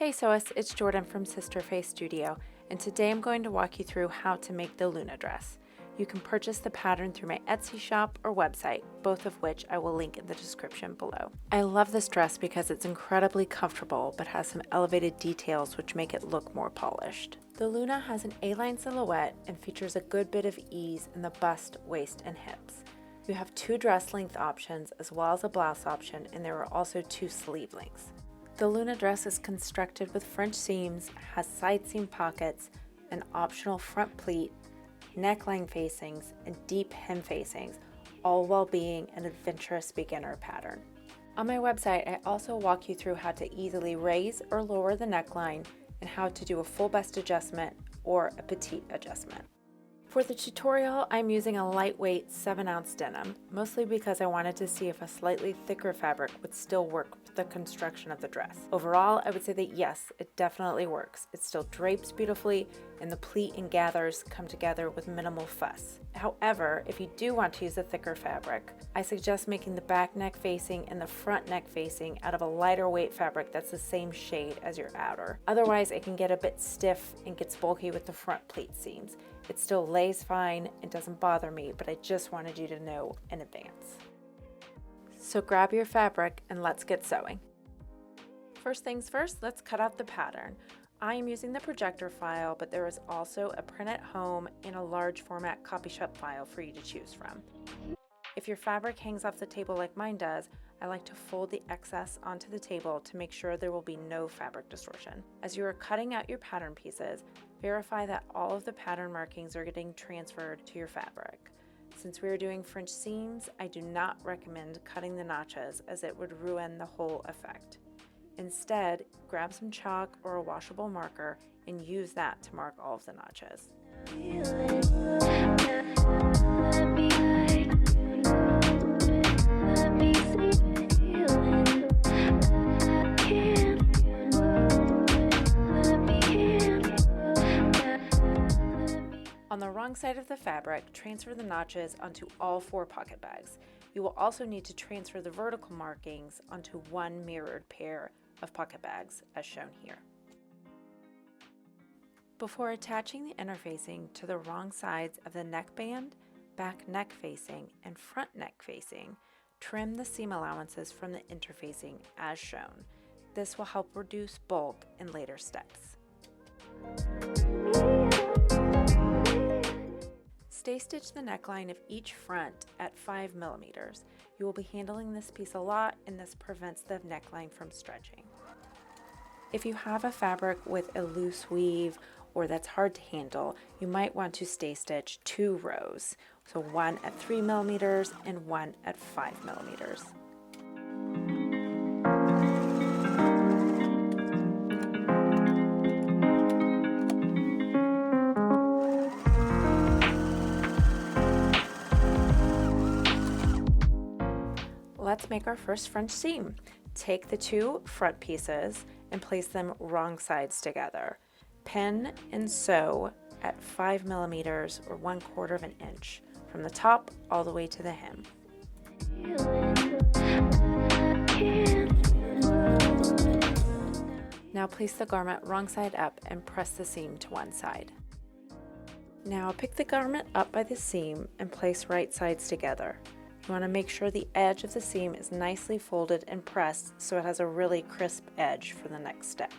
Hey Soas, it's Jordan from Sister Face Studio, and today I'm going to walk you through how to make the Luna dress. You can purchase the pattern through my Etsy shop or website, both of which I will link in the description below. I love this dress because it's incredibly comfortable but has some elevated details which make it look more polished. The Luna has an A-line silhouette and features a good bit of ease in the bust, waist, and hips. You have two dress length options as well as a blouse option, and there are also two sleeve lengths. The Luna dress is constructed with French seams, has side seam pockets, an optional front pleat, neckline facings, and deep hem facings, all while being an adventurous beginner pattern. On my website, I also walk you through how to easily raise or lower the neckline and how to do a full bust adjustment or a petite adjustment. For the tutorial, I'm using a lightweight 7-ounce denim, mostly because I wanted to see if a slightly thicker fabric would still work with the construction of the dress. Overall, I would say that yes, it definitely works. It still drapes beautifully, and the pleat and gathers come together with minimal fuss. However, if you do want to use a thicker fabric, I suggest making the back neck facing and the front neck facing out of a lighter weight fabric that's the same shade as your outer. Otherwise, it can get a bit stiff and gets bulky with the front pleat seams. It still lays fine, it doesn't bother me, but I just wanted you to know in advance. So grab your fabric and let's get sewing. First things first, let's cut out the pattern. I am using the projector file, but there is also a print at home and a large format copy shop file for you to choose from. If your fabric hangs off the table like mine does, I like to fold the excess onto the table to make sure there will be no fabric distortion. As you are cutting out your pattern pieces, verify that all of the pattern markings are getting transferred to your fabric. Since we are doing French seams, I do not recommend cutting the notches as it would ruin the whole effect. Instead, grab some chalk or a washable marker and use that to mark all of the notches. On the wrong side of the fabric, transfer the notches onto all 4 pocket bags. You will also need to transfer the vertical markings onto one mirrored pair of pocket bags, as shown here. Before attaching the inner facing to the wrong sides of the neckband, back neck facing, and front neck facing, trim the seam allowances from the interfacing as shown. This will help reduce bulk in later steps. Stay stitch the neckline of each front at 5 millimeters. You will be handling this piece a lot, and this prevents the neckline from stretching. If you have a fabric with a loose weave or that's hard to handle, you might want to stay stitch 2 rows. So one at 3 millimeters and one at 5 millimeters. Let's make our first French seam. Take the 2 front pieces and place them wrong sides together. Pin and sew at 5 millimeters or 1/4 of an inch from the top all the way to the hem. Now place the garment wrong side up and press the seam to one side. Now pick the garment up by the seam and place right sides together. You want to make sure the edge of the seam is nicely folded and pressed so it has a really crisp edge for the next step.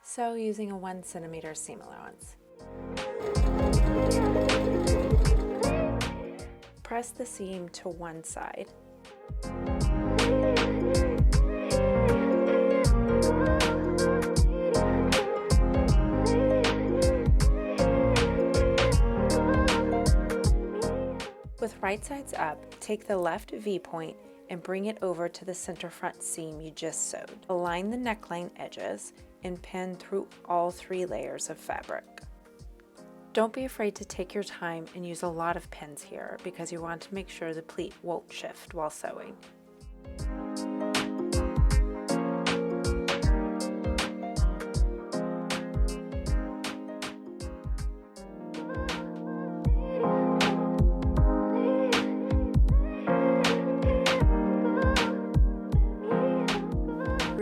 Sew using a 1 centimeter seam allowance. Press the seam to one side. With right sides up, take the left V-point and bring it over to the center front seam you just sewed. Align the neckline edges and pin through all 3 layers of fabric. Don't be afraid to take your time and use a lot of pins here because you want to make sure the pleat won't shift while sewing.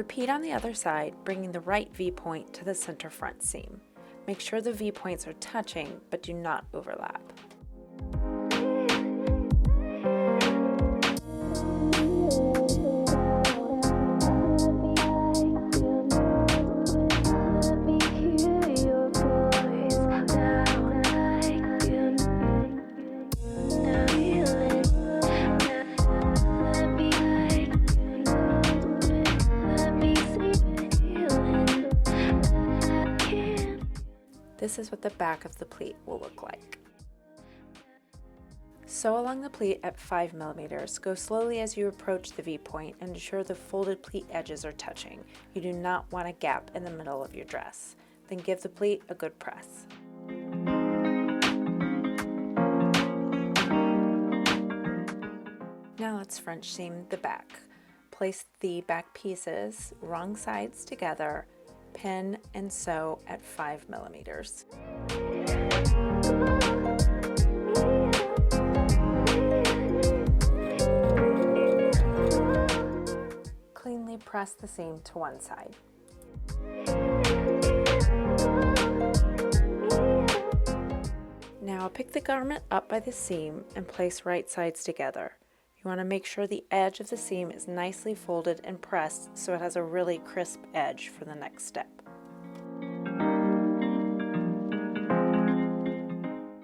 Repeat on the other side, bringing the right V-point to the center front seam. Make sure the V-points are touching, but do not overlap. This is what the back of the pleat will look like. Sew along the pleat at 5 millimeters. Go slowly as you approach the V-point and ensure the folded pleat edges are touching. You do not want a gap in the middle of your dress. Then give the pleat a good press. Now let's French seam the back. Place the back pieces wrong sides together, pin and sew at 5 millimeters. Cleanly press the seam to one side. Now pick the garment up by the seam and place right sides together. You want to make sure the edge of the seam is nicely folded and pressed so it has a really crisp edge for the next step.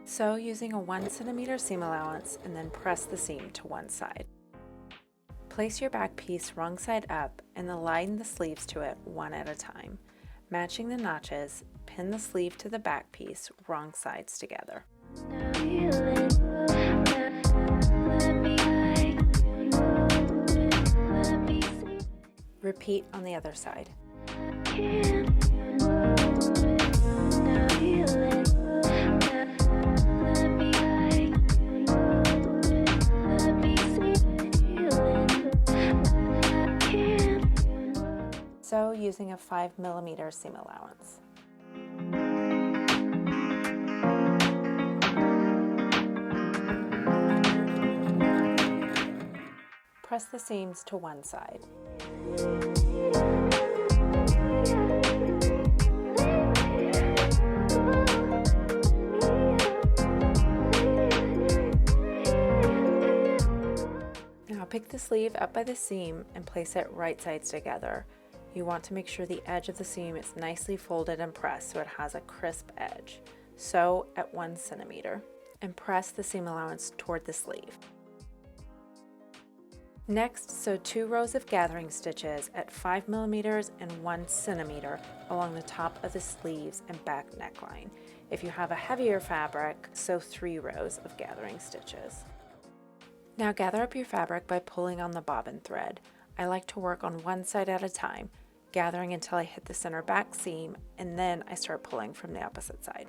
Sew using a 1 centimeter seam allowance and then press the seam to one side. Place your back piece wrong side up and align the sleeves to it one at a time. Matching the notches, pin the sleeve to the back piece wrong sides together. Repeat on the other side. Sew using a 5 millimeter seam allowance. Press the seams to one side. Now pick the sleeve up by the seam and place it right sides together. You want to make sure the edge of the seam is nicely folded and pressed so it has a crisp edge. Sew at 1 centimeter and press the seam allowance toward the sleeve. Next, sew 2 rows of gathering stitches at 5 millimeters and 1 centimeter along the top of the sleeves and back neckline. If you have a heavier fabric, sew 3 rows of gathering stitches. Now gather up your fabric by pulling on the bobbin thread. I like to work on one side at a time, gathering until I hit the center back seam, and then I start pulling from the opposite side.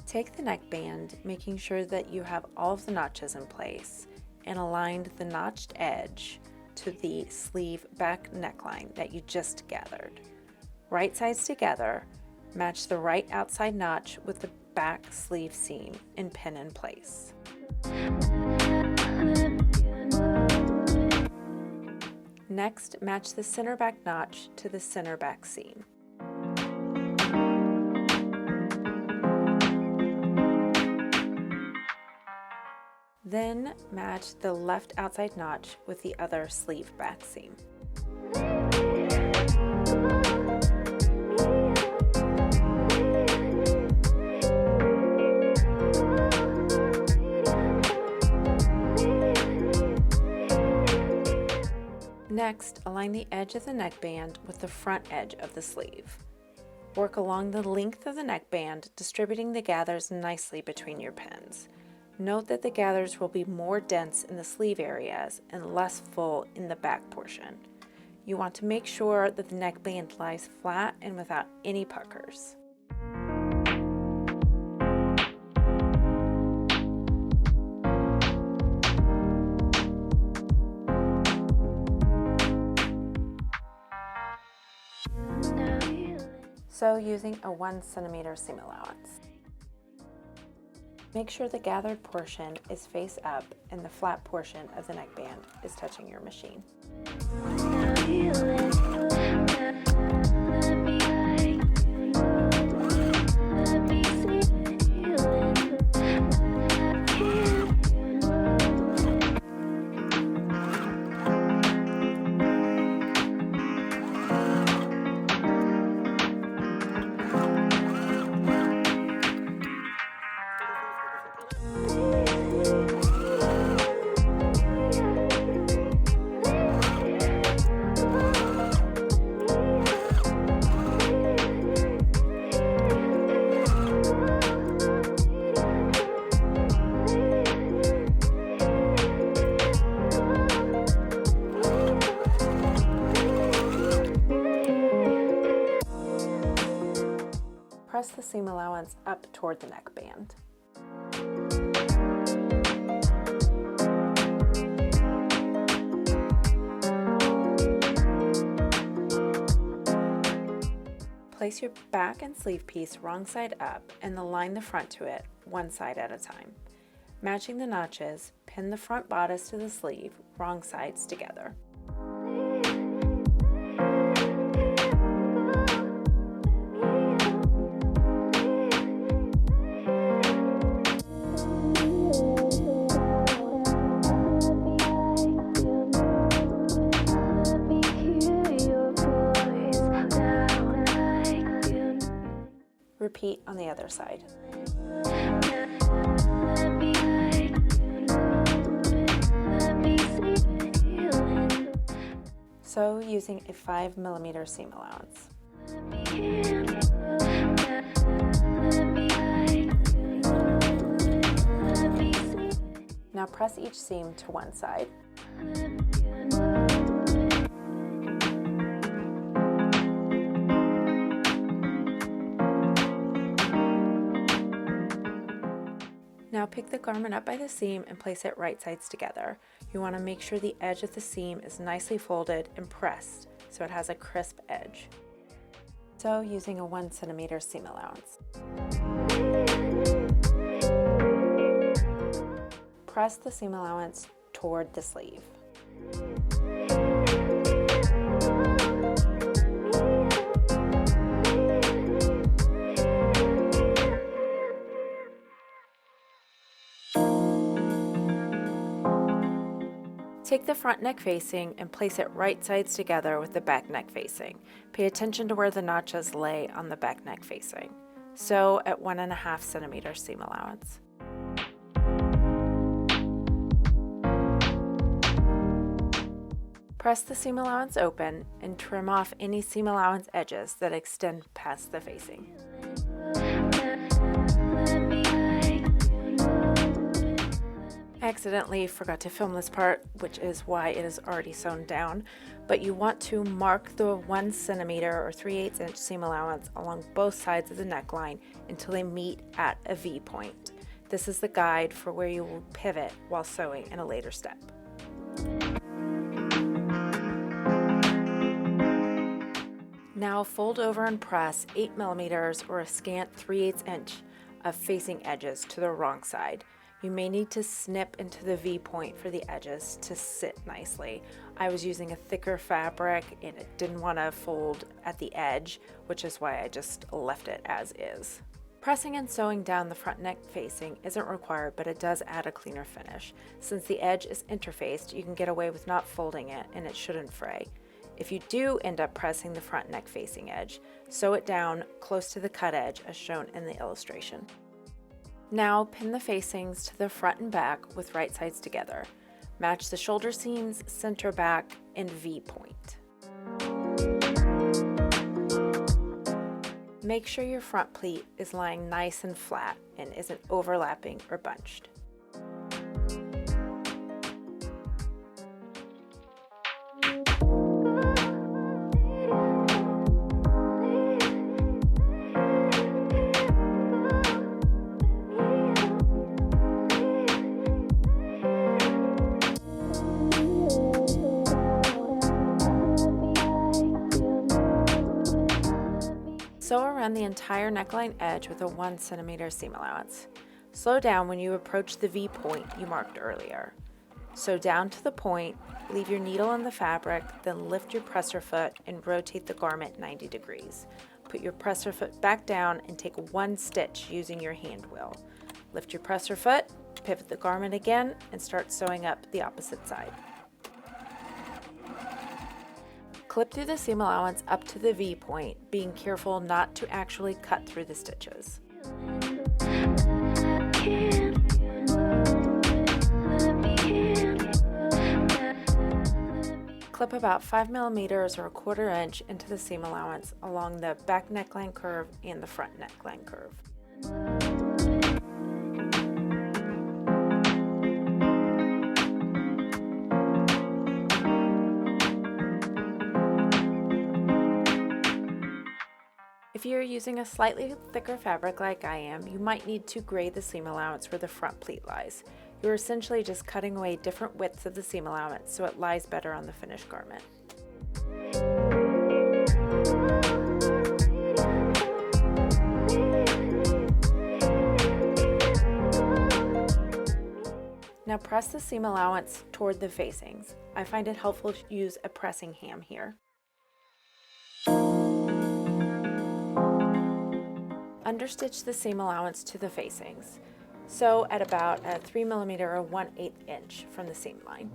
Take the neckband, making sure that you have all of the notches in place, and aligned the notched edge to the sleeve back neckline that you just gathered. Right sides together, match the right outside notch with the back sleeve seam and pin in place. Next, match the center back notch to the center back seam. Then match the left outside notch with the other sleeve back seam. Next, align the edge of the neckband with the front edge of the sleeve. Work along the length of the neckband, distributing the gathers nicely between your pins. Note that the gathers will be more dense in the sleeve areas and less full in the back portion. You want to make sure that the neckband lies flat and without any puckers. Sew using a 1 centimeter seam allowance. Make sure the gathered portion is face up and the flat portion of the neckband is touching your machine. Press the seam allowance up toward the neckband. Place your back and sleeve piece wrong side up and align the front to it, one side at a time. Matching the notches, pin the front bodice to the sleeve, wrong sides together. Repeat on the other side. Sew using a 5 millimeter seam allowance. Now press each seam to one side. Now pick the garment up by the seam and place it right sides together. You want to make sure the edge of the seam is nicely folded and pressed so it has a crisp edge. Sew using a 1 centimeter seam allowance. Press the seam allowance toward the sleeve. Take the front neck facing and place it right sides together with the back neck facing. Pay attention to where the notches lay on the back neck facing. Sew at 1.5 centimeter seam allowance. Press the seam allowance open and trim off any seam allowance edges that extend past the facing. I accidentally forgot to film this part, which is why it is already sewn down, but you want to mark the 1 centimeter or 3/8 inch seam allowance along both sides of the neckline until they meet at a V point. This is the guide for where you will pivot while sewing in a later step. Now fold over and press 8 millimeters or a scant 3/8 inch of facing edges to the wrong side. You may need to snip into the V point for the edges to sit nicely. I was using a thicker fabric and it didn't want to fold at the edge, which is why I just left it as is. Pressing and sewing down the front neck facing isn't required, but it does add a cleaner finish. Since the edge is interfaced, you can get away with not folding it and it shouldn't fray. If you do end up pressing the front neck facing edge, sew it down close to the cut edge as shown in the illustration. Now pin the facings to the front and back with right sides together. Match the shoulder seams, center back, and V point. Make sure your front pleat is lying nice and flat and isn't overlapping or bunched. Sew around the entire neckline edge with a 1 cm seam allowance. Slow down when you approach the V point you marked earlier. Sew down to the point, leave your needle in the fabric, then lift your presser foot and rotate the garment 90 degrees. Put your presser foot back down and take 1 stitch using your hand wheel. Lift your presser foot, pivot the garment again, and start sewing up the opposite side. Clip through the seam allowance up to the V point, being careful not to actually cut through the stitches. Clip about 5 mm or 1/4 inch into the seam allowance along the back neckline curve and the front neckline curve. If you're using a slightly thicker fabric like I am, you might need to grade the seam allowance where the front pleat lies. You're essentially just cutting away different widths of the seam allowance so it lies better on the finished garment. Now press the seam allowance toward the facings. I find it helpful to use a pressing ham here. Understitch the seam allowance to the facings. Sew at about a 3 mm or 1/8 inch from the seam line.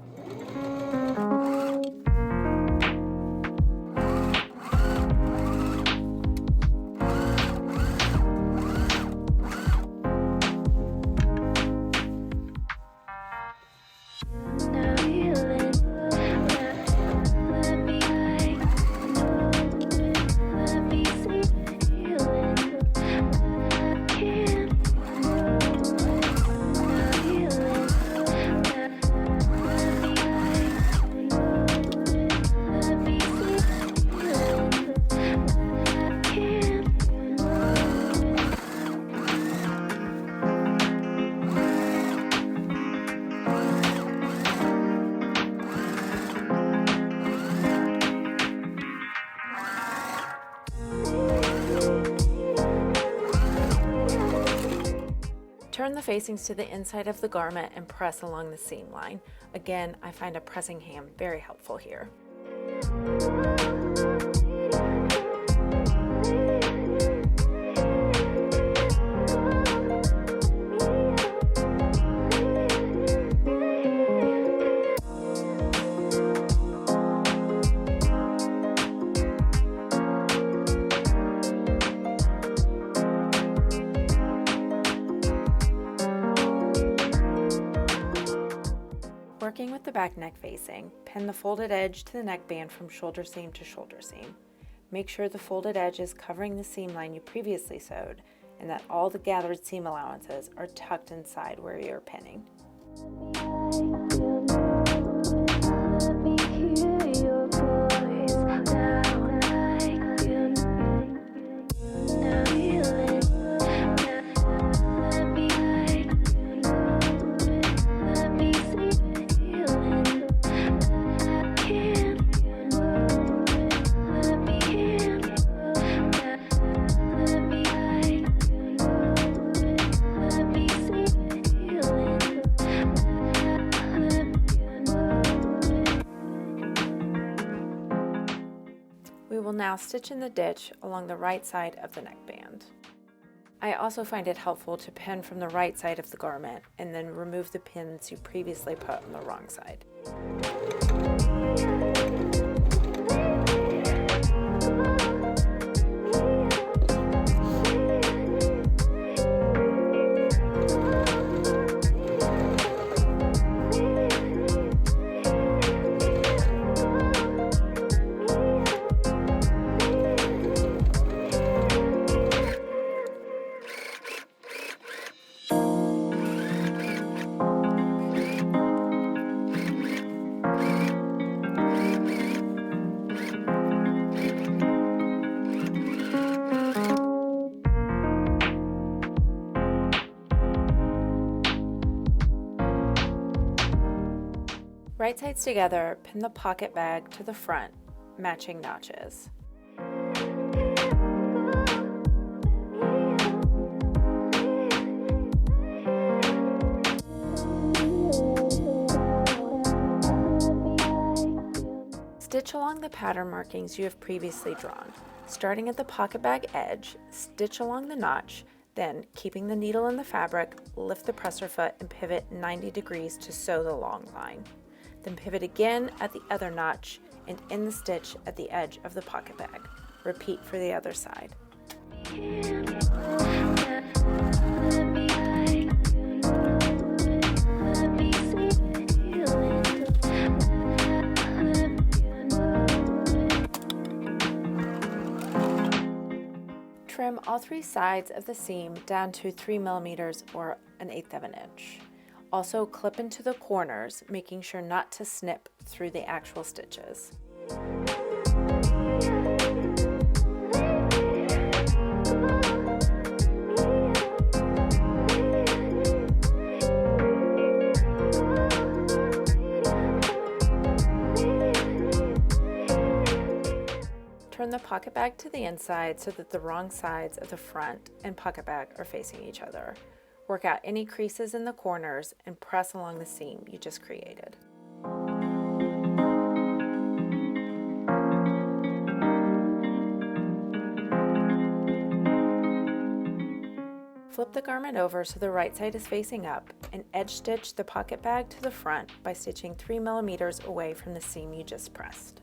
Turn the facings to the inside of the garment and press along the seam line. Again, I find a pressing ham very helpful here. Working with the back neck facing, pin the folded edge to the neckband from shoulder seam to shoulder seam. Make sure the folded edge is covering the seam line you previously sewed and that all the gathered seam allowances are tucked inside where you're pinning. We will now stitch in the ditch along the right side of the neckband. I also find it helpful to pin from the right side of the garment and then remove the pins you previously put on the wrong side. Right sides together, pin the pocket bag to the front, matching notches. Stitch along the pattern markings you have previously drawn. Starting at the pocket bag edge, stitch along the notch, then, keeping the needle in the fabric, lift the presser foot and pivot 90 degrees to sew the long line. Then pivot again at the other notch and in the stitch at the edge of the pocket bag. Repeat for the other side. Trim all three sides of the seam down to 3 millimeters or 1/8 of an inch. Also clip into the corners, making sure not to snip through the actual stitches. Turn the pocket bag to the inside so that the wrong sides of the front and pocket bag are facing each other. Work out any creases in the corners and press along the seam you just created. Flip the garment over so the right side is facing up and edge stitch the pocket bag to the front by stitching 3 millimeters away from the seam you just pressed.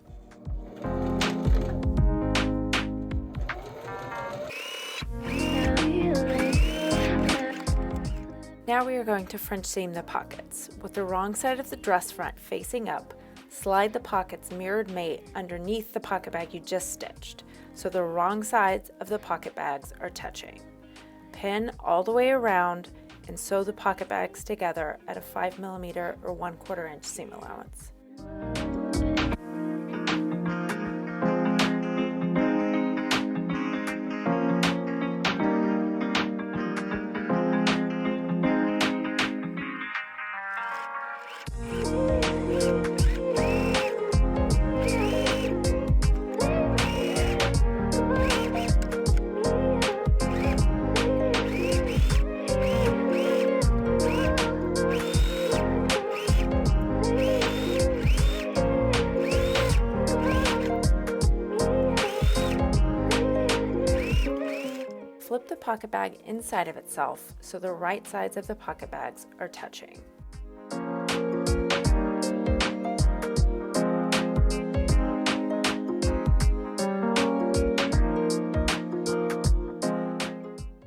Now we are going to French seam the pockets. With the wrong side of the dress front facing up, slide the pockets mirrored mate underneath the pocket bag you just stitched, so the wrong sides of the pocket bags are touching. Pin all the way around and sew the pocket bags together at a 5 millimeter or 1/4 inch seam allowance. Flip the pocket bag inside of itself so the right sides of the pocket bags are touching.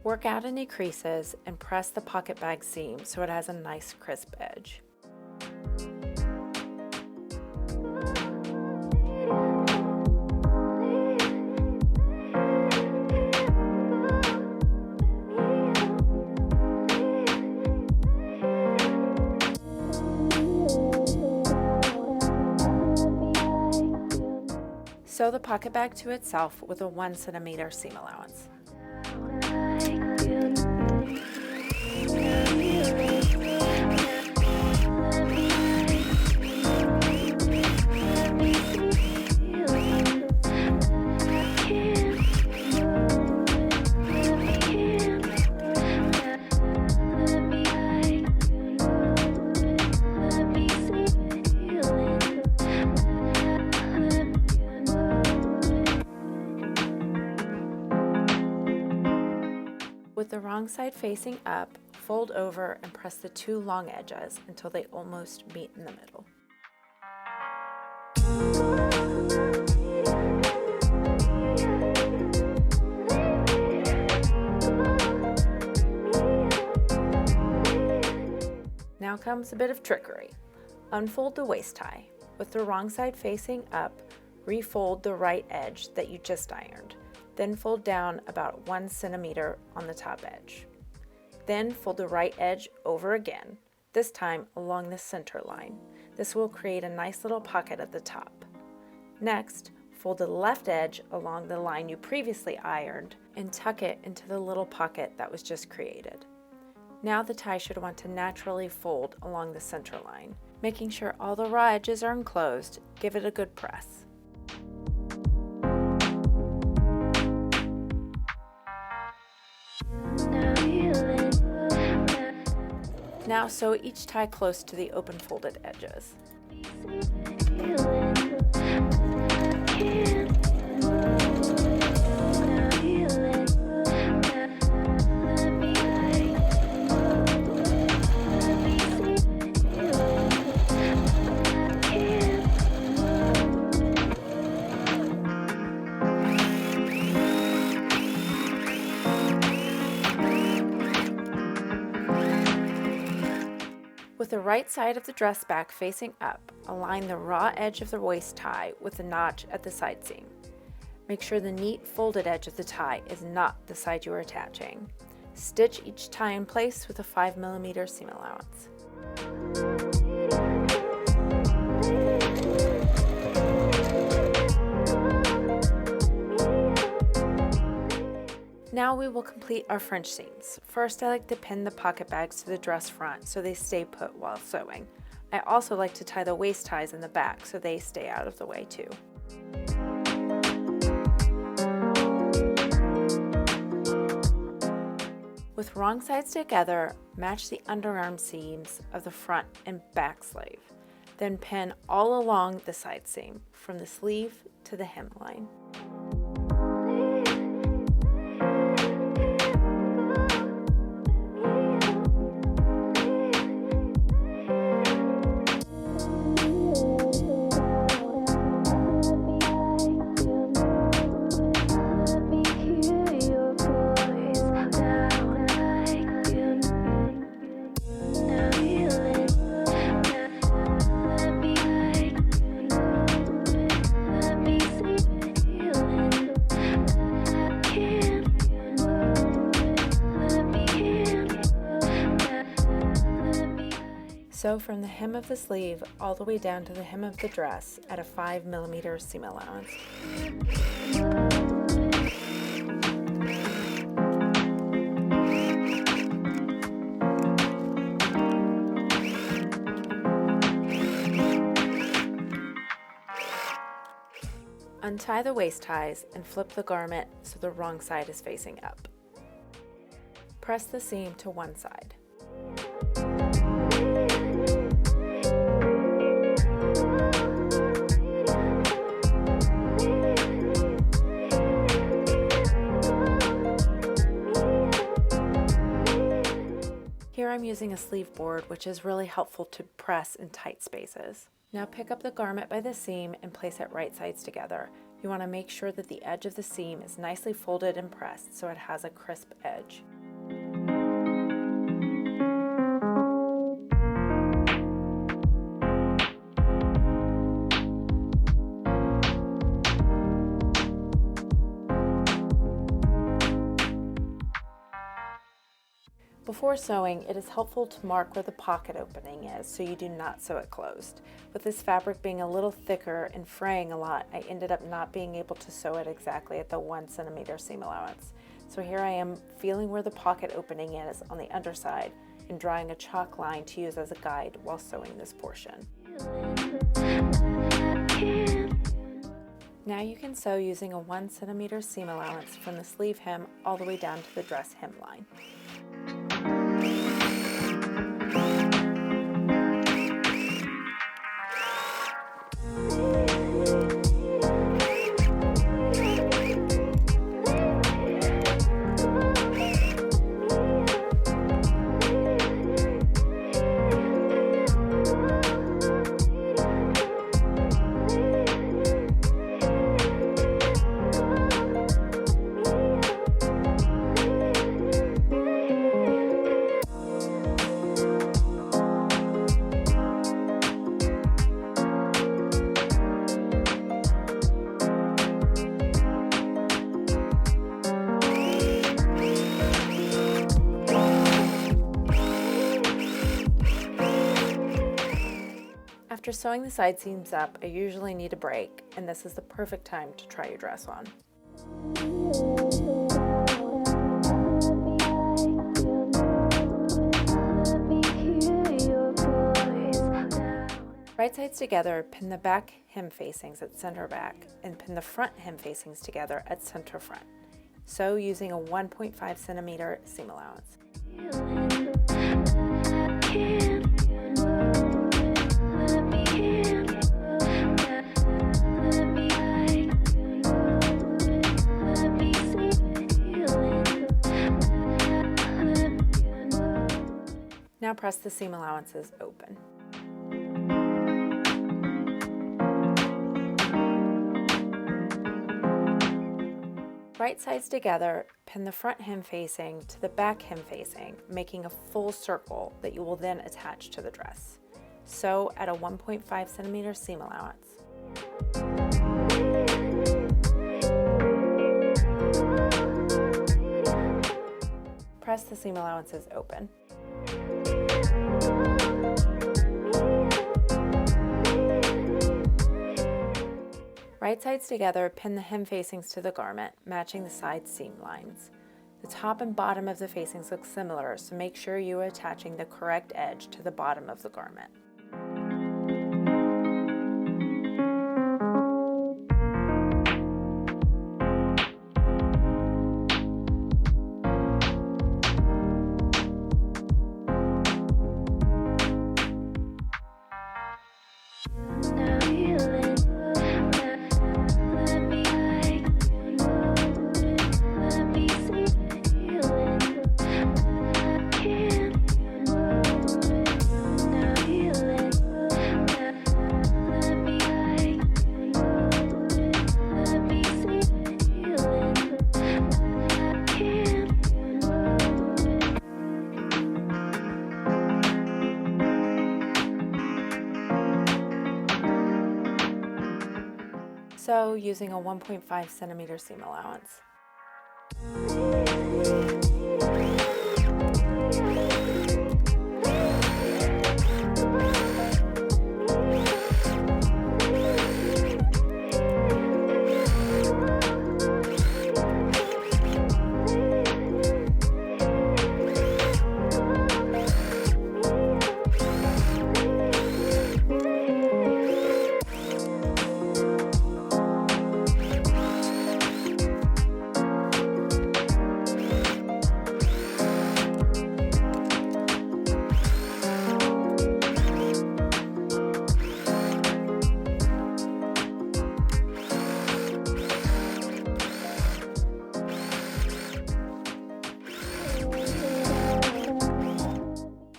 Work out any creases and press the pocket bag seam so it has a nice crisp edge. Sew the pocket bag to itself with a 1 centimeter seam allowance. With the wrong side facing up, fold over and press the two long edges until they almost meet in the middle. Now comes a bit of trickery. Unfold the waist tie. With the wrong side facing up, refold the right edge that you just ironed. Then fold down about 1 centimeter on the top edge. Then fold the right edge over again, this time along the center line. This will create a nice little pocket at the top. Next, fold the left edge along the line you previously ironed and tuck it into the little pocket that was just created. Now the tie should want to naturally fold along the center line. Making sure all the raw edges are enclosed, give it a good press. Now sew each tie close to the open folded edges. With the right side of the dress back facing up, align the raw edge of the waist tie with the notch at the side seam. Make sure the neat folded edge of the tie is not the side you are attaching. Stitch each tie in place with a 5mm seam allowance. Now we will complete our French seams. First, I like to pin the pocket bags to the dress front so they stay put while sewing. I also like to tie the waist ties in the back so they stay out of the way too. With wrong sides together, match the underarm seams of the front and back sleeve. Then pin all along the side seam, from the sleeve to the hemline. Sew from the hem of the sleeve all the way down to the hem of the dress at a 5mm seam allowance. Untie the waist ties and flip the garment so the wrong side is facing up. Press the seam to one side. Here I'm using a sleeve board, which is really helpful to press in tight spaces. Now pick up the garment by the seam and place it right sides together. You want to make sure that the edge of the seam is nicely folded and pressed so it has a crisp edge. Before sewing, it is helpful to mark where the pocket opening is so you do not sew it closed. With this fabric being a little thicker and fraying a lot, I ended up not being able to sew it exactly at the 1cm seam allowance. So here I am feeling where the pocket opening is on the underside and drawing a chalk line to use as a guide while sewing this portion. Now you can sew using a 1cm seam allowance from the sleeve hem all the way down to the dress hemline. After sewing the side seams up, I usually need a break, and this is the perfect time to try your dress on. Right sides together, pin the back hem facings at center back, and pin the front hem facings together at center front. Sew using a 1.5cm seam allowance. Now press the seam allowances open. Right sides together, pin the front hem facing to the back hem facing, making a full circle that you will then attach to the dress. Sew at a 1.5 centimeter seam allowance. Press the seam allowances open. Right sides together, pin the hem facings to the garment, matching the side seam lines. The top and bottom of the facings look similar, so make sure you are attaching the correct edge to the bottom of the garment. Sew using a 1.5 centimeter seam allowance.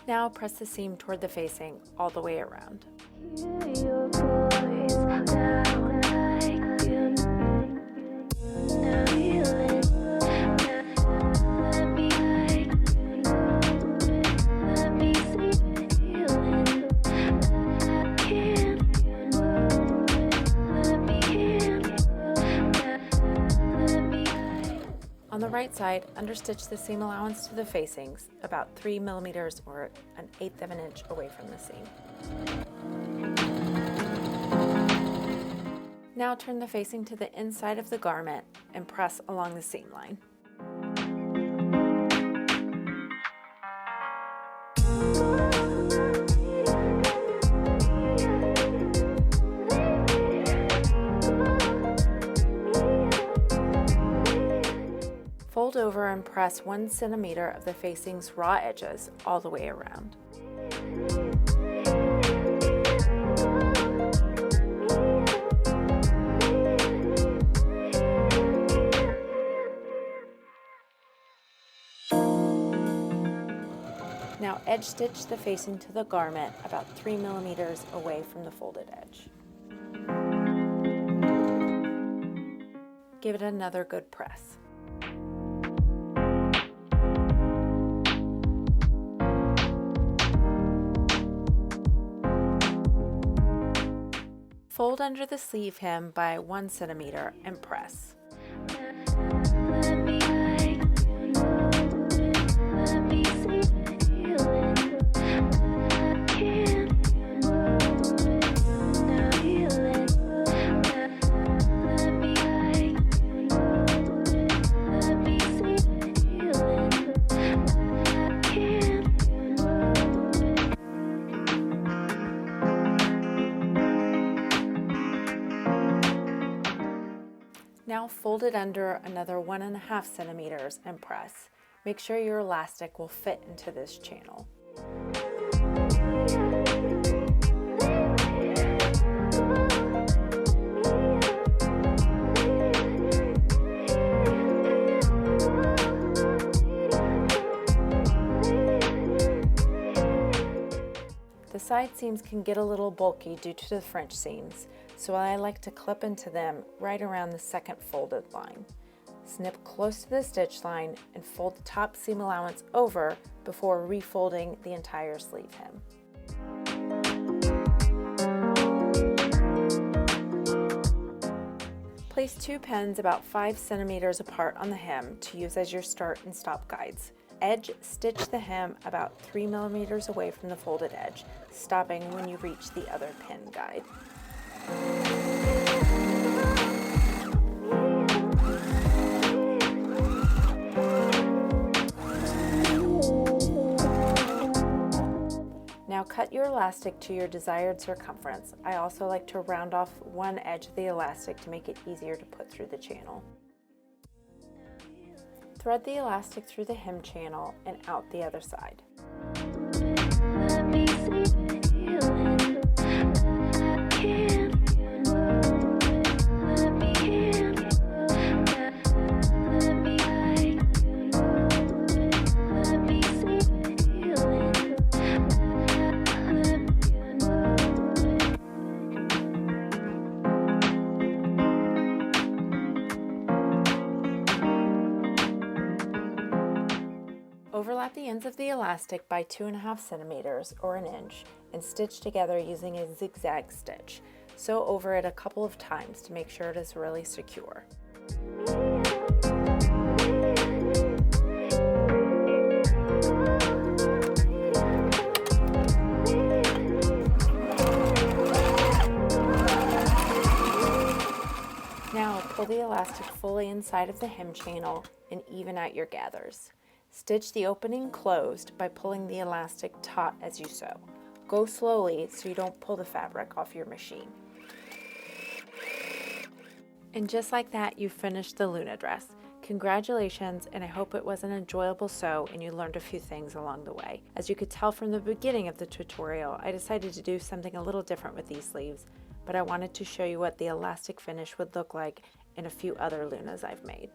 Now press the seam toward the facing all the way around. On the right side, understitch the seam allowance to the facings about 3 millimeters or 1/8 of an inch away from the seam. Now turn the facing to the inside of the garment and press along the seam line. Fold over and press 1 centimeter of the facing's raw edges all the way around. Now edge stitch the facing to the garment about 3 millimeters away from the folded edge. Give it another good press. Fold under the sleeve hem by 1 centimeter and press. Now fold it under another 1.5 centimeters and press. Make sure your elastic will fit into this channel. The side seams can get a little bulky due to the French seams, so I like to clip into them right around the second folded line. Snip close to the stitch line and fold the top seam allowance over before refolding the entire sleeve hem. Place 2 pins about 5 centimeters apart on the hem to use as your start and stop guides. Edge stitch the hem about 3 millimeters away from the folded edge, stopping when you reach the other pin guide. Now cut your elastic to your desired circumference. I also like to round off one edge of the elastic to make it easier to put through the channel. Thread the elastic through the hem channel and out the other side. Overlap the ends of the elastic by 2.5 centimeters or an inch and stitch together using a zigzag stitch. Sew over it a couple of times to make sure it is really secure. Now pull the elastic fully inside of the hem channel and even out your gathers. Stitch the opening closed by pulling the elastic taut as you sew. Go slowly so you don't pull the fabric off your machine. And just like that, you finished the Luna dress. Congratulations, and I hope it was an enjoyable sew and you learned a few things along the way. As you could tell from the beginning of the tutorial, I decided to do something a little different with these sleeves, but I wanted to show you what the elastic finish would look like in a few other Lunas I've made.